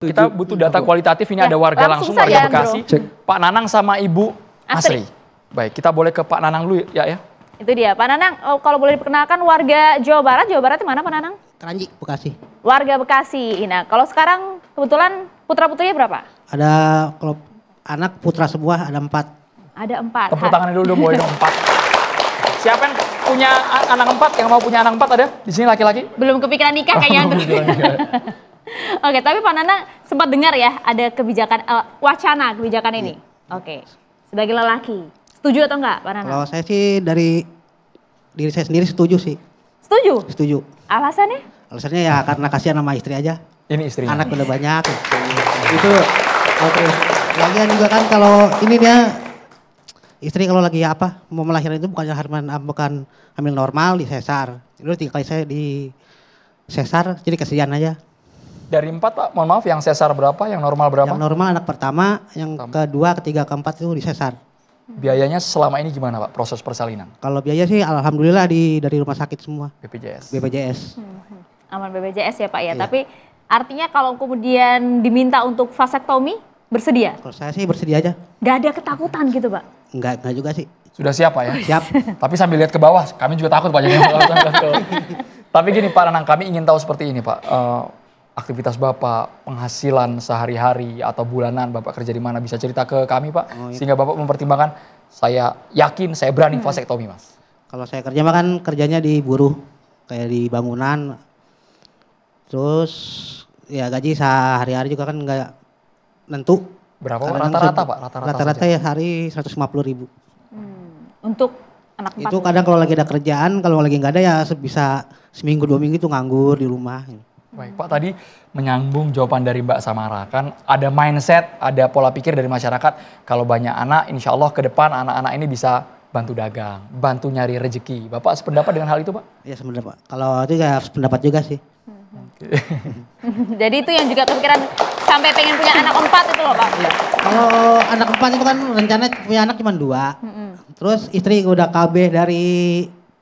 Kita butuh data kualitatif, ini ada warga langsung warga Bekasi. Pak Nanang sama Ibu Asri. Baik, kita boleh ke Pak Nanang dulu ya. Itu dia, Pak Nanang, kalau boleh diperkenalkan warga Jawa Barat di mana Pak Nanang? Keranji, Bekasi. Warga Bekasi. Nah, kalau sekarang kebetulan putra-putrinya berapa? Ada kalau anak putra semua ada 4. Ada 4. Tepuk tangan dulu dong, boleh dong 4. Siapa yang punya anak 4, yang mau punya anak 4 ada? Di sini laki-laki? Belum kepikiran nikah kayaknya. Oke, tapi Pak Nanang sempat dengar ya ada kebijakan, wacana kebijakan ini. Oke, sebagai lelaki, setuju atau enggak Pak Nanang? Kalau saya sih dari diri saya sendiri setuju sih. Setuju? Setuju. Alasannya? Alasannya ya karena kasihan sama istri aja. Ini istrinya. Anak udah banyak. Itu oke. Lagian juga kan kalau ini dia istri kalau lagi mau melahirkan itu bukan hamil normal di sesar. Itu 3 kali saya di sesar jadi kasihan aja. Dari 4 Pak, mohon maaf yang sesar berapa, yang normal berapa? Yang normal anak pertama, yang kedua, ketiga, keempat itu di sesar. Biayanya selama ini gimana Pak, proses persalinan? Kalau biaya sih alhamdulillah dari rumah sakit semua. BPJS. Aman BPJS ya Pak ya, tapi artinya kalau kemudian diminta untuk vasektomi, bersedia? Kalau saya sih bersedia aja. Gak ada ketakutan gitu Pak? Enggak juga sih. Sudah siap Pak ya? Siap. Tapi sambil lihat ke bawah, kami juga takut Pak. Tapi gini Pak Nanang, kami ingin tahu seperti ini Pak. Aktivitas Bapak, penghasilan sehari-hari atau bulanan Bapak kerja di mana, bisa cerita ke kami Pak? Sehingga Bapak mempertimbangkan, saya yakin saya berani vasektomi Mas. Kalau saya kerja mah kan kerjanya di buruh, kayak di bangunan. Terus ya gaji sehari-hari juga kan enggak nentu. Berapa rata-rata Pak? Rata-rata ya hari 150.000. Untuk anak 4? Itu kadang kalau lagi ada kerjaan, kalau lagi nggak ada ya bisa seminggu 2 minggu itu nganggur di rumah. Baik Pak, tadi menyambung jawaban dari Mbak Samara, kan ada mindset, ada pola pikir dari masyarakat, kalau banyak anak insya Allah ke depan anak-anak ini bisa bantu dagang, bantu nyari rezeki. Bapak sependapat dengan hal itu Pak? Iya sependapat, kalau itu ya sependapat juga sih. Jadi itu yang juga kepikiran sampai pengen punya anak 4 itu loh Pak? Ya, kalau anak 4 itu kan rencana punya anak cuma 2. Terus istri udah KB dari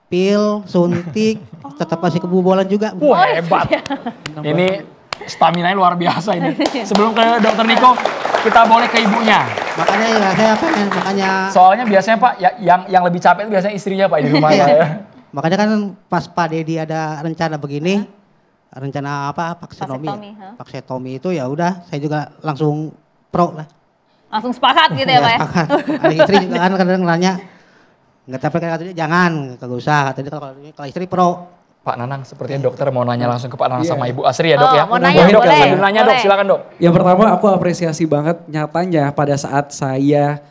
pil, suntik, tetap masih kebobolan juga. Wah hebat. Ini stamina luar biasa ini. Sebelum ke Dokter Niko, kita boleh ke ibunya. Makanya ya saya pengen, soalnya biasanya Pak, yang lebih capek itu biasanya istrinya Pak di rumah ya. Makanya kan pas Pak Dedi ada rencana begini, rencana vasektomi itu ya udah saya juga langsung pro lah. Langsung sepakat gitu ya Pak ya? Sepakat. Ada istri juga kan kadang nanya, nggak tapi katanya jangan, kagak usah. Katanya kalau istri pro. Pak Nanang, sepertinya dokter mau nanya langsung ke Pak Nanang sama Ibu Asri ya Dok ya? Mau nanya Dok, boleh. sambil nanya Dok, silakan Dok. Yang pertama aku apresiasi banget nyatanya pada saat saya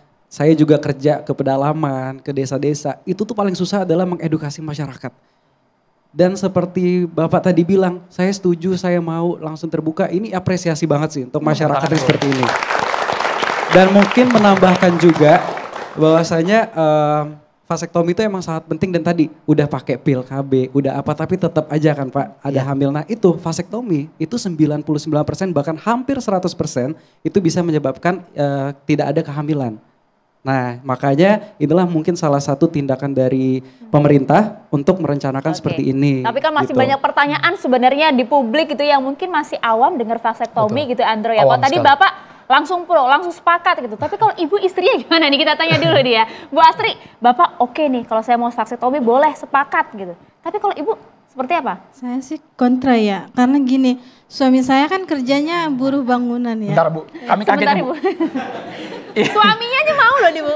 juga kerja ke pedalaman, ke desa-desa, itu tuh paling susah adalah mengedukasi masyarakat. Dan seperti Bapak tadi bilang, saya setuju, saya mau langsung terbuka, ini apresiasi banget sih untuk masyarakat yang seperti ini. Dan mungkin menambahkan juga bahwasanya vasektomi itu emang sangat penting dan tadi udah pakai pil KB, udah apa tapi tetap aja kan Pak ada hamil. Nah itu vasektomi itu 99% bahkan hampir 100% itu bisa menyebabkan tidak ada kehamilan. Nah makanya inilah mungkin salah satu tindakan dari pemerintah untuk merencanakan seperti ini. Tapi kan masih gitu. banyak pertanyaan sebenarnya di publik gitu yang mungkin masih awam dengar vasektomi gitu Andro ya. Awam Tadi sekali. Bapak langsung pro, langsung sepakat gitu. Tapi kalau ibu istrinya gimana nih, kita tanya dulu dia. Bu Astri, Bapak oke nih kalau saya mau vasektomi boleh sepakat gitu. Tapi kalau ibu seperti apa? Saya sih kontra ya, karena gini, suami saya kan kerjanya buruh bangunan ya. Bentar Bu, kami kaget Sebentar, nih, Ibu. Suaminya aja mau loh nih Bu.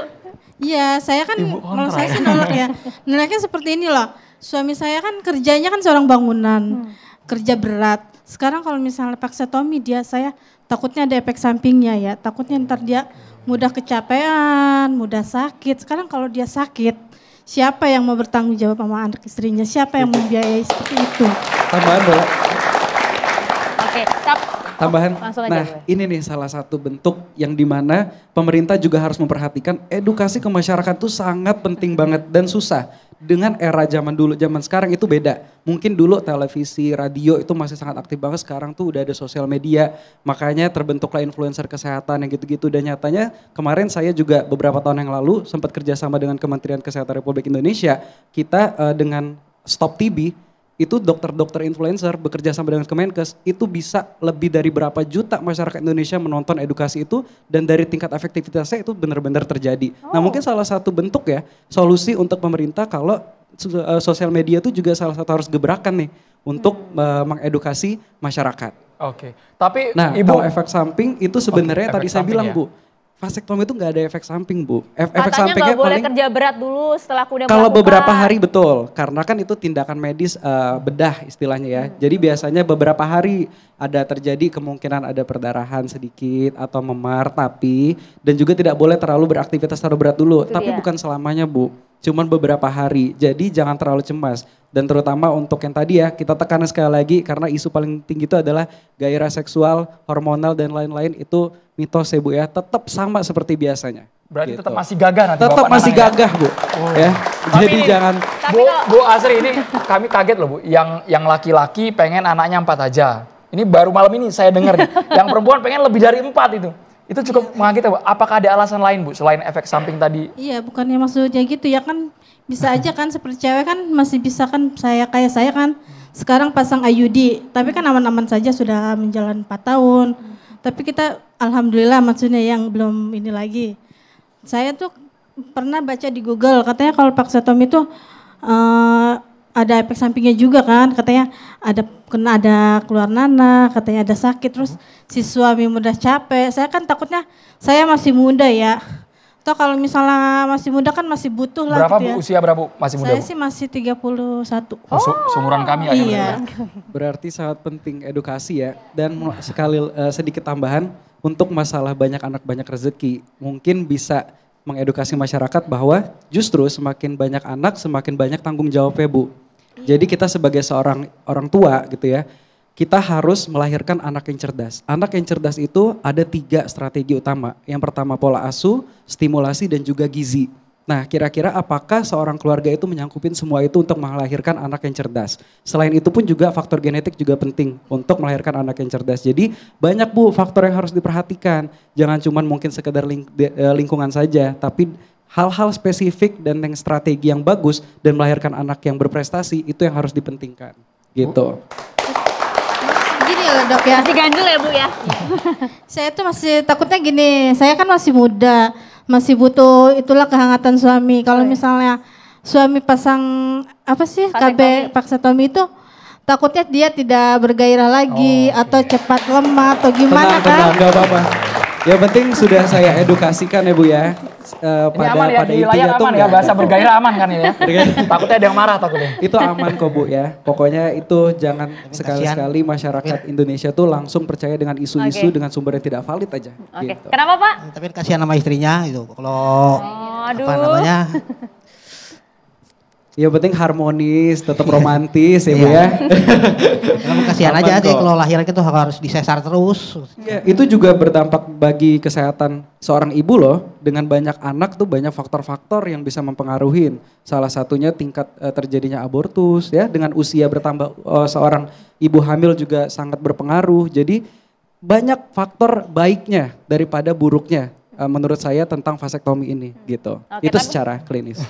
Iya, saya kan kalau saya sih nolak ya. Nolaknya seperti ini loh. Suami saya kan kerjanya kan seorang bangunan, kerja berat. Sekarang kalau misalnya vasektomi saya takutnya ada efek sampingnya ya. Takutnya ntar dia mudah kecapean, mudah sakit. Sekarang kalau dia sakit, siapa yang mau bertanggung jawab sama anak istrinya? Siapa yang membiayai seperti itu? Tambahan boleh? Oke, Tambahan, langsung aja, nah gue. ini nih salah satu bentuk yang dimana pemerintah juga harus memperhatikan edukasi ke masyarakat tuh sangat penting banget dan susah. Dengan era zaman dulu, zaman sekarang itu beda. Mungkin dulu televisi, radio itu masih sangat aktif banget, sekarang tuh udah ada sosial media. Makanya terbentuklah influencer kesehatan yang gitu-gitu. Dan nyatanya kemarin saya juga beberapa tahun yang lalu sempat kerjasama dengan Kementerian Kesehatan Republik Indonesia. Kita dengan Stop TB, itu dokter-dokter influencer bekerja sama dengan Kemenkes itu bisa lebih dari berapa juta masyarakat Indonesia menonton edukasi itu dan dari tingkat efektivitasnya itu benar-benar terjadi. Nah mungkin salah satu bentuk ya solusi untuk pemerintah kalau sosial media itu juga salah satu harus gebrakan nih untuk mengedukasi masyarakat. Oke. Tapi Nah Ibu kalau efek samping itu sebenarnya efek tadi saya samping bilang ya. Bu, vasektomi itu nggak ada efek samping Bu. Efek Katanya sampingnya nggak boleh paling kerja berat dulu setelah udah kalau melakukan. beberapa hari betul, karena kan itu tindakan medis bedah istilahnya ya. Jadi biasanya beberapa hari ada terjadi kemungkinan ada perdarahan sedikit atau memar, tapi dan juga tidak boleh terlalu beraktivitas terlalu berat dulu. Itu Tapi dia. bukan selamanya Bu, cuman beberapa hari. Jadi jangan terlalu cemas. Dan terutama untuk yang tadi ya, kita tekan sekali lagi karena isu paling tinggi itu adalah gairah seksual, hormonal dan lain-lain itu mitos ya Bu ya. Tetap sama seperti biasanya. berarti Gitu. tetap masih gagah nanti Tetap Bapak masih Nanang ya? gagah Bu. Ya. Tapi Jadi ini- jangan Tapi Bu, kalau- Bu Asri ini kami kaget loh Bu, yang laki-laki pengen anaknya 4 aja. Ini baru malam ini saya dengar nih, yang perempuan pengen lebih dari 4 itu. Itu cukup mengaget ya Bu. Apakah ada alasan lain Bu selain efek samping tadi? Iya, bukannya maksudnya gitu ya kan bisa aja kan seperti cewek kan masih bisa kan kayak saya kan sekarang pasang IUD, tapi kan aman-aman saja sudah menjalan 4 tahun. Tapi kita alhamdulillah maksudnya yang belum ini lagi. Saya tuh pernah baca di Google katanya kalau vaksektomi itu ada efek sampingnya juga kan, katanya ada keluar nanah, katanya ada sakit, terus si suami mudah capek. Saya kan takutnya saya masih muda ya. Atau kalau misalnya masih muda kan masih butuh lah Berapa gitu Bu ya. usia berapa Bu? Masih muda Saya Bu? sih masih 31. Seumuran kami ya. Iya. berarti sangat penting edukasi ya. Dan sedikit tambahan untuk masalah banyak anak banyak rezeki. Mungkin bisa mengedukasi masyarakat bahwa justru semakin banyak anak semakin banyak tanggung jawabnya Bu. Jadi kita sebagai seorang orang tua gitu ya, kita harus melahirkan anak yang cerdas. Anak yang cerdas itu ada 3 strategi utama. Yang pertama pola asuh, stimulasi dan juga gizi. Nah kira-kira apakah seorang keluarga itu menyangkupin semua itu untuk melahirkan anak yang cerdas. Selain itu pun juga faktor genetik juga penting untuk melahirkan anak yang cerdas. Jadi banyak Bu faktor yang harus diperhatikan. Jangan cuma mungkin sekedar lingkungan saja, tapi hal-hal spesifik dan yang strategi yang bagus dan melahirkan anak yang berprestasi itu yang harus dipentingkan. Gitu. Gini loh dok ya, Masih ganjel ya Bu ya? saya tuh masih takutnya gini, saya kan masih muda, masih butuh itulah kehangatan suami. Kalau misalnya suami pasang apa sih KB vaksektomi itu, takutnya dia tidak bergairah lagi atau cepat lemah atau gimana Tenang, kan? gak apa-apa. Yang penting sudah saya edukasikan ya Bu ya. Ini aman ya, di layar aman ya, bahasa bergairah aman kan ini ya. Takutnya ada yang marah takutnya. Itu aman kok Bu ya. Pokoknya itu jangan sekali-sekali masyarakat Indonesia tuh langsung percaya dengan isu-isu Oke. dengan sumber yang tidak valid aja. Oke. Gitu. Kenapa Pak? Tapi kan kasihan sama istrinya itu. Kalau Oh, aduh. apa namanya? Ya penting harmonis, tetap romantis ya Bu Iya. ya. Emang kasihan Aman aja sih kok. kalau lahiran itu harus disesar terus. Ya, itu juga berdampak bagi kesehatan seorang ibu loh. Dengan banyak anak tuh banyak faktor-faktor yang bisa mempengaruhi. Salah satunya tingkat terjadinya abortus ya. Dengan usia bertambah seorang ibu hamil juga sangat berpengaruh. Jadi banyak faktor baiknya daripada buruknya menurut saya tentang vasektomi ini gitu. Oke, Itu tapi- secara klinis.